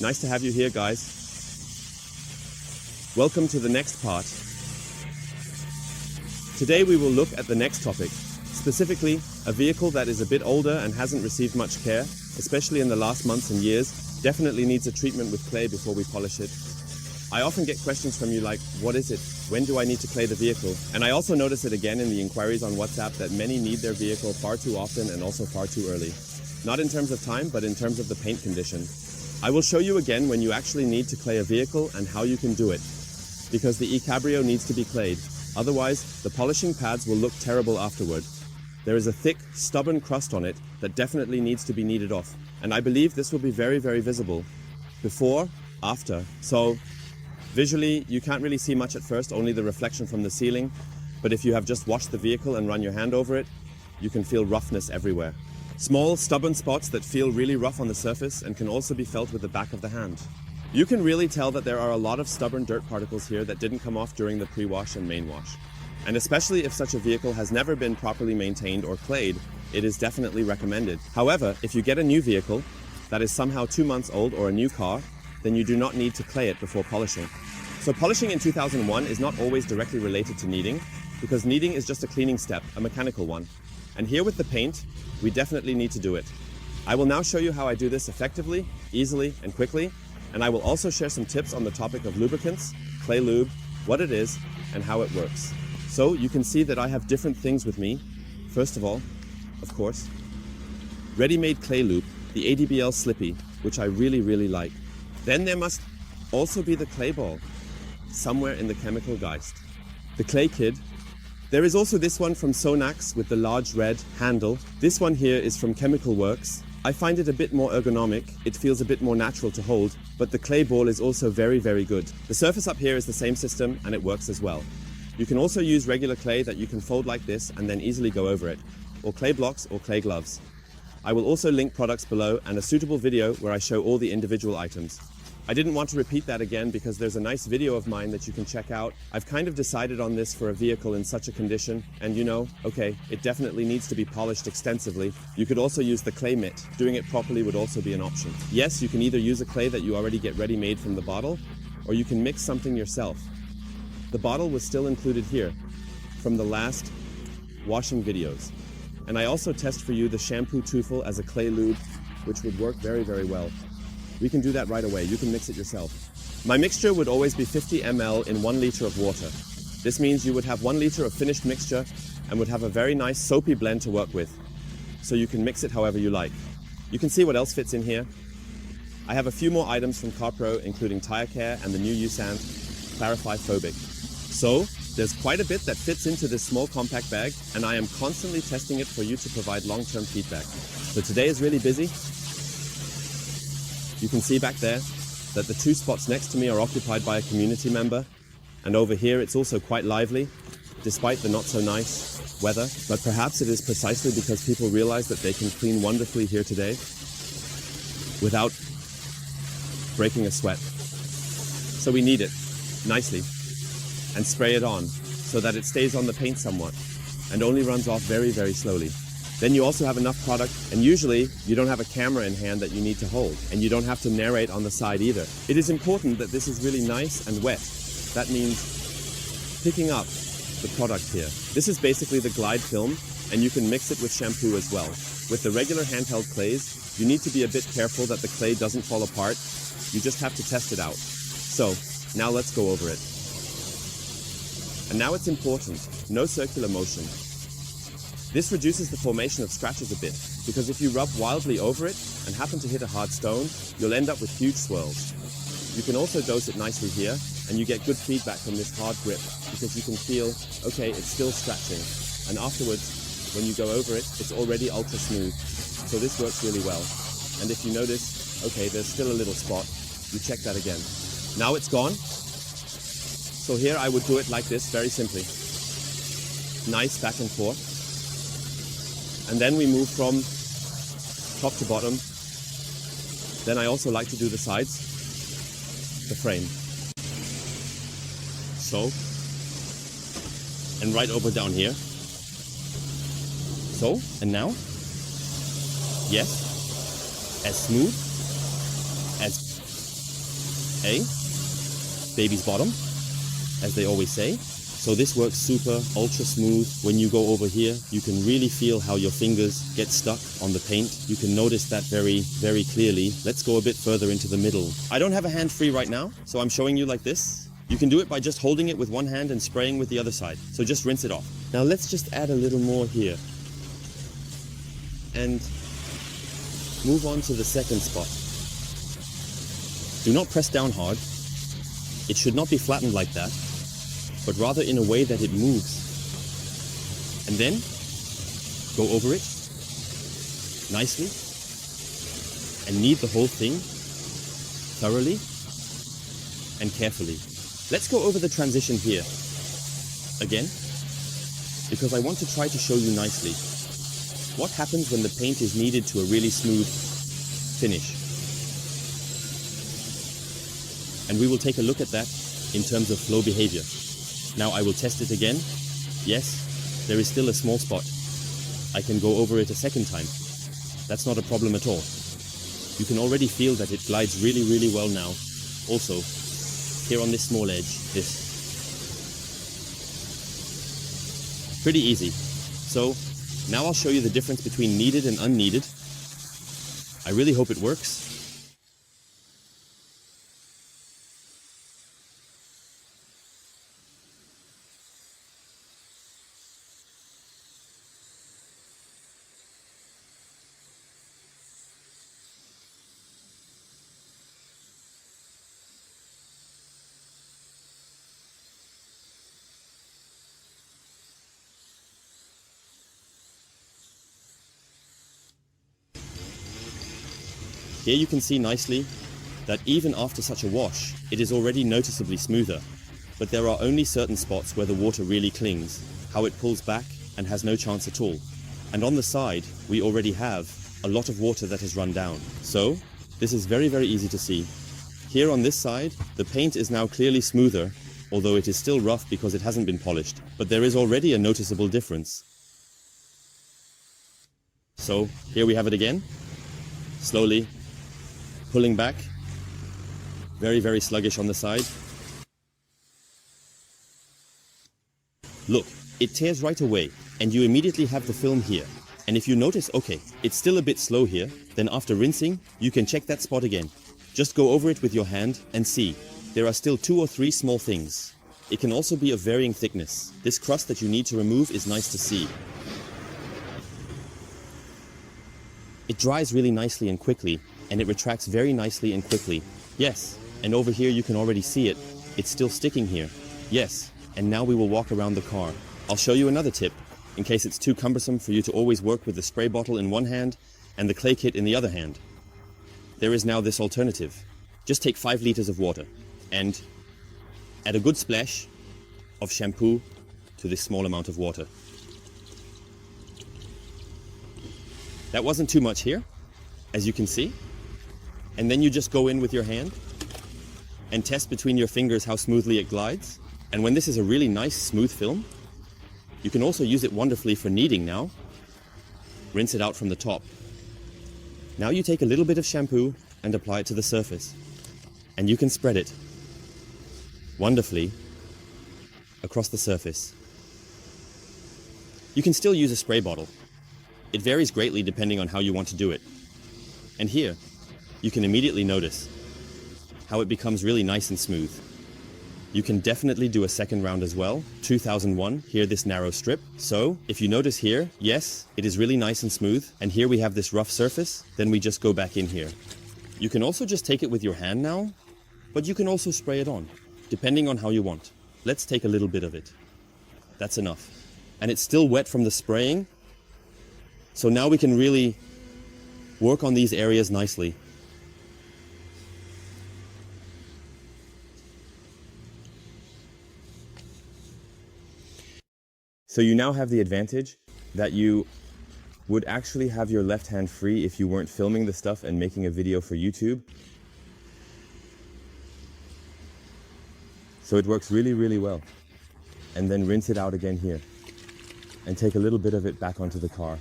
Nice to have you here, guys. Welcome to the next part. Today we will look at the next topic, specifically a vehicle that is a bit older and hasn't received much care, especially in the last months and years, definitely needs a treatment with clay before we polish it. I often get questions from you like, what is it? When do I need to clay the vehicle? And I also notice it again in the inquiries on WhatsApp that many need their vehicle far too often and also far too early. Not in terms of time, but in terms of the paint condition. I will show you again when you actually need to clay a vehicle and how you can do it. Because the e-cabrio needs to be clayed. Otherwise, the polishing pads will look terrible afterward. There is a thick, stubborn crust on it that definitely needs to be kneaded off. And I believe this will be very, very visible. Before, after. So, visually, you can't really see much at first, only the reflection from the ceiling. But if you have just washed the vehicle and run your hand over it, you can feel roughness everywhere. Small, stubborn spots that feel really rough on the surface and can also be felt with the back of the hand. You can really tell that there are a lot of stubborn dirt particles here that didn't come off during the pre-wash and main wash. And especially if such a vehicle has never been properly maintained or clayed, it is definitely recommended. However, if you get a new vehicle that is somehow 2 months old or a new car, then you do not need to clay it before polishing. So polishing in 2001 is not always directly related to kneading, because kneading is just a cleaning step, a mechanical one. And here with the paint, we definitely need to do it. I will now show you how I do this effectively, easily, and quickly, and I will also share some tips on the topic of lubricants, clay lube, what it is, and how it works. So you can see that I have different things with me. First of all, of course, ready-made clay lube, the ADBL Slippy, which I really like. Then there must also be the clay ball, somewhere in the ChemicalWorkz. The clay kit. There is also this one from Sonax with the large red handle. This one here is from ChemicalWorkz. I find it a bit more ergonomic, it feels a bit more natural to hold, but the clay ball is also very good. The surface up here is the same system and it works as well. You can also use regular clay that you can fold like this and then easily go over it, or clay blocks or clay gloves. I will also link products below and a suitable video where I show all the individual items. I didn't want to repeat that again because there's a nice video of mine that you can check out. I've kind of decided on this for a vehicle in such a condition, and you know, okay, it definitely needs to be polished extensively. You could also use the clay mitt. Doing it properly would also be an option. Yes, you can either use a clay that you already get ready-made from the bottle, or you can mix something yourself. The bottle was still included here, from the last washing videos. And I also test for you the Shampoo-Teufel as a clay lube, which would work very well. We can do that right away. You can mix it yourself. My mixture would always be 50 ml in 1 liter of water. This means you would have 1 liter of finished mixture and would have a very nice soapy blend to work with. So you can mix it however you like. You can see what else fits in here. I have a few more items from CarPro, including tire care and the new U-Sand Clarify Phobic. So there's quite a bit that fits into this small compact bag, and I am constantly testing it for you to provide long-term feedback. So today is really busy. You can see back there that the 2 spots next to me are occupied by a community member, and over here it's also quite lively, despite the not so nice weather. But perhaps it is precisely because people realize that they can clean wonderfully here today without breaking a sweat. So we knead it nicely and spray it on so that it stays on the paint somewhat and only runs off very slowly. Then you also have enough product, and usually you don't have a camera in hand that you need to hold, and you don't have to narrate on the side either. It is important that this is really nice and wet. That means picking up the product here. This is basically the glide film, and you can mix it with shampoo as well. With the regular handheld clays, you need to be a bit careful that the clay doesn't fall apart. You just have to test it out. So, now let's go over it. And now it's important, no circular motion. This reduces the formation of scratches a bit, because if you rub wildly over it and happen to hit a hard stone, you'll end up with huge swirls. You can also dose it nicely here, and you get good feedback from this hard grip, because you can feel, okay, it's still scratching. And afterwards, when you go over it, it's already ultra smooth. So this works really well. And if you notice, okay, there's still a little spot, you check that again. Now it's gone. So here I would do it like this, very simply. Nice back and forth. And then we move from top to bottom. Then I also like to do the sides, the frame. So, and right over down here. So, and now, yes, as smooth as A, baby's bottom, as they always say. So this works super ultra smooth. When you go over here, you can really feel how your fingers get stuck on the paint. You can notice that very, very clearly. Let's go a bit further into the middle. I don't have a hand free right now, so I'm showing you like this. You can do it by just holding it with one hand and spraying with the other side. So just rinse it off. Now let's just add a little more here. And move on to the second spot. Do not press down hard. It should not be flattened like that, but rather in a way that it moves. And then go over it nicely and knead the whole thing thoroughly and carefully. Let's go over the transition here again, because I want to try to show you nicely what happens when the paint is kneaded to a really smooth finish. And we will take a look at that in terms of flow behavior. Now I will test it again. Yes, there is still a small spot. I can go over it a second time. That's not a problem at all. You can already feel that it glides really, really well now. Also, here on this small edge, this. Pretty easy. So, now I'll show you the difference between kneaded and unkneaded. I really hope it works. Here you can see nicely that even after such a wash, it is already noticeably smoother. But there are only certain spots where the water really clings, how it pulls back and has no chance at all. And on the side, we already have a lot of water that has run down. So, this is very, very easy to see. Here on this side, the paint is now clearly smoother, although it is still rough because it hasn't been polished. But there is already a noticeable difference. So, here we have it again. Slowly pulling back, very, very sluggish on the side. Look, it tears right away, and you immediately have the film here. And if you notice, okay, it's still a bit slow here, then after rinsing, you can check that spot again. Just go over it with your hand and see. There are still 2 or 3 small things. It can also be of varying thickness. This crust that you need to remove is nice to see. It dries really nicely and quickly, and it retracts very nicely and quickly. Yes, and over here you can already see it. It's still sticking here. Yes, and now we will walk around the car. I'll show you another tip, in case it's too cumbersome for you to always work with the spray bottle in one hand and the clay kit in the other hand. There is now this alternative. Just take 5 liters of water and add a good splash of shampoo to this small amount of water. That wasn't too much here, as you can see. And then you just go in with your hand and test between your fingers how smoothly it glides. And when this is a really nice smooth film, you can also use it wonderfully for kneading now. Rinse it out from the top. Now you take a little bit of shampoo and apply it to the surface. And you can spread it wonderfully across the surface. You can still use a spray bottle. It varies greatly depending on how you want to do it. And here, you can immediately notice how it becomes really nice and smooth. You can definitely do a second round as well. 2001, here this narrow strip. So, if you notice here, yes, it is really nice and smooth. And here we have this rough surface, then we just go back in here. You can also just take it with your hand now, but you can also spray it on, depending on how you want. Let's take a little bit of it. That's enough. And it's still wet from the spraying, so now we can really work on these areas nicely. So you now have the advantage that you would actually have your left hand free if you weren't filming the stuff and making a video for YouTube. So it works really, really well. And then rinse it out again here and take a little bit of it back onto the car.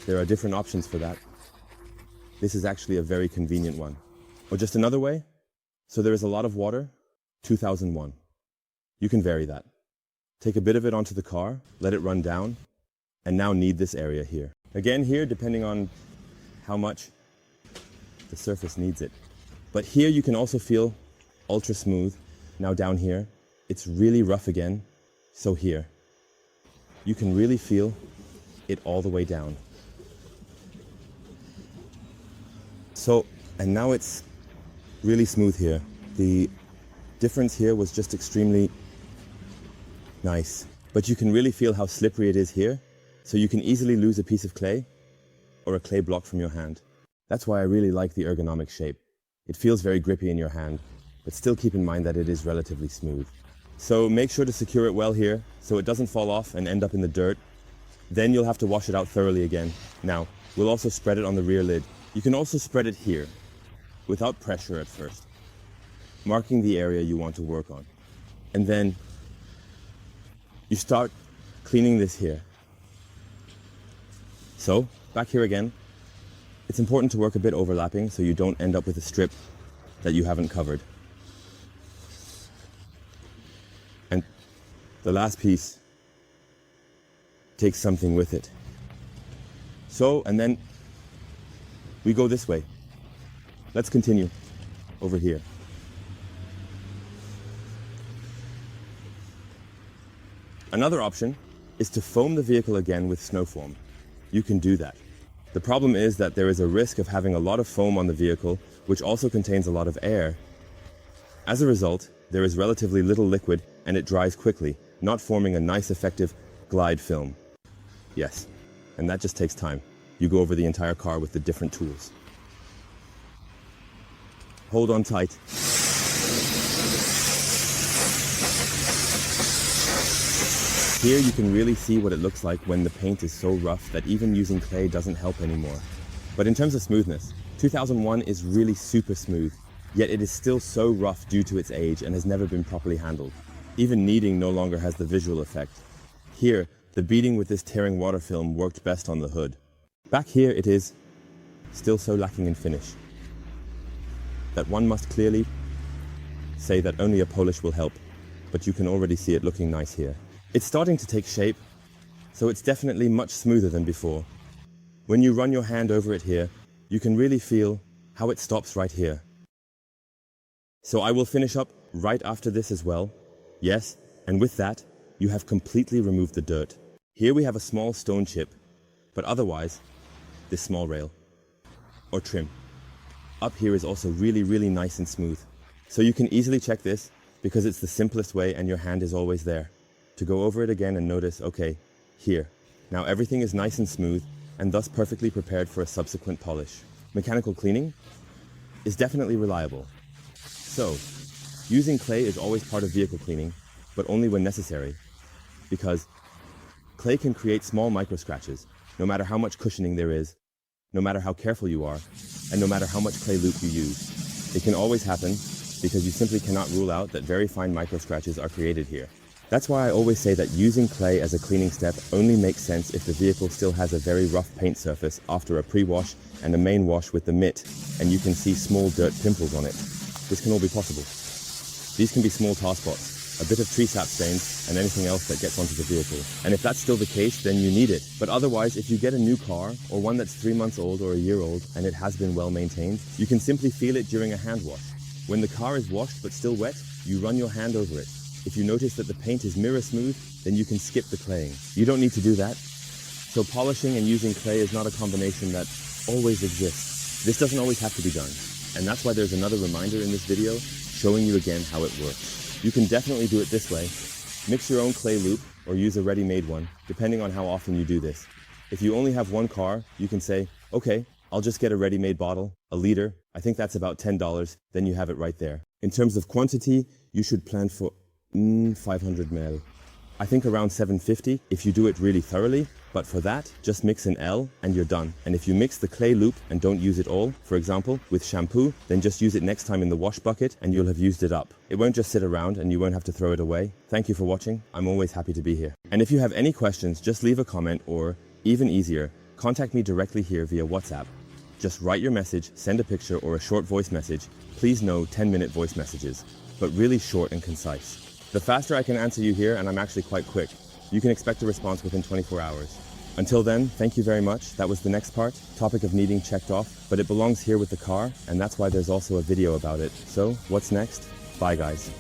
There are different options for that. This is actually a very convenient one. Or just another way, So there is a lot of water, 2001. You can vary that. Take a bit of it onto the car, let it run down, and now knead this area here. Again here, depending on how much the surface needs it. But here you can also feel ultra smooth. Now down here, it's really rough again. So here, you can really feel it all the way down. So, and now it's really smooth here. The difference here was just extremely nice. But you can really feel how slippery it is here. So you can easily lose a piece of clay or a clay block from your hand. That's why I really like the ergonomic shape. It feels very grippy in your hand, but still keep in mind that it is relatively smooth. So make sure to secure it well here so it doesn't fall off and end up in the dirt. Then you'll have to wash it out thoroughly again. Now, we'll also spread it on the rear lid. You can also spread it here without pressure at first, marking the area you want to work on. And then you start cleaning this here. So, back here again, it's important to work a bit overlapping so you don't end up with a strip that you haven't covered. And the last piece takes something with it. So, and then we go this way. Let's continue over here. Another option is to foam the vehicle again with snow foam. You can do that. The problem is that there is a risk of having a lot of foam on the vehicle, which also contains a lot of air. As a result, there is relatively little liquid and it dries quickly, not forming a nice effective glide film. Yes, and that just takes time. You go over the entire car with the different tools. Hold on tight. Here you can really see what it looks like when the paint is so rough that even using clay doesn't help anymore. But in terms of smoothness, 2001 is really super smooth, yet it is still so rough due to its age and has never been properly handled. Even kneading no longer has the visual effect. Here, the beading with this tearing water film worked best on the hood. Back here it is still so lacking in finish that one must clearly say that only a polish will help, but you can already see it looking nice here. It's starting to take shape, so it's definitely much smoother than before. When you run your hand over it here, you can really feel how it stops right here. So I will finish up right after this as well. Yes, and with that, you have completely removed the dirt. Here we have a small stone chip, but otherwise, this small rail or trim. Up here is also really nice and smooth. So you can easily check this because it's the simplest way and your hand is always there. To go over it again and notice, okay, here. Now everything is nice and smooth and thus perfectly prepared for a subsequent polish. Mechanical cleaning is definitely reliable. So, using clay is always part of vehicle cleaning, but only when necessary, because clay can create small micro scratches, no matter how much cushioning there is, no matter how careful you are, and no matter how much clay loop you use. It can always happen because you simply cannot rule out that very fine micro scratches are created here. That's why I always say that using clay as a cleaning step only makes sense if the vehicle still has a very rough paint surface after a pre-wash and a main wash with the mitt, and you can see small dirt pimples on it. This can all be possible. These can be small tar spots, a bit of tree sap stains, and anything else that gets onto the vehicle. And if that's still the case, then you need it. But otherwise, if you get a new car, or one that's 3 months old or a year old, and it has been well maintained, you can simply feel it during a hand wash. When the car is washed but still wet, you run your hand over it. If you notice that the paint is mirror smooth, then you can skip the claying. You don't need to do that. So polishing and using clay is not a combination that always exists. This doesn't always have to be done. And that's why there's another reminder in this video showing you again how it works. You can definitely do it this way. Mix your own clay loop or use a ready-made one, depending on how often you do this. If you only have one car, you can say, okay, I'll just get a ready-made bottle, a liter. I think that's about $10. Then you have it right there. In terms of quantity, you should plan for 500 ml. I think around 750 if you do it really thoroughly, but for that, just mix an L and you're done. And if you mix the clay loop and don't use it all, for example, with shampoo, then just use it next time in the wash bucket and you'll have used it up. It won't just sit around and you won't have to throw it away. Thank you for watching. I'm always happy to be here. And if you have any questions, just leave a comment or, even easier, contact me directly here via WhatsApp. Just write your message, send a picture or a short voice message. Please no 10-minute voice messages, but really short and concise. The faster I can answer you here, and I'm actually quite quick, you can expect a response within 24 hours. Until then, thank you very much. That was the next part, topic of needing checked off, but it belongs here with the car, and that's why there's also a video about it. So, what's next? Bye guys.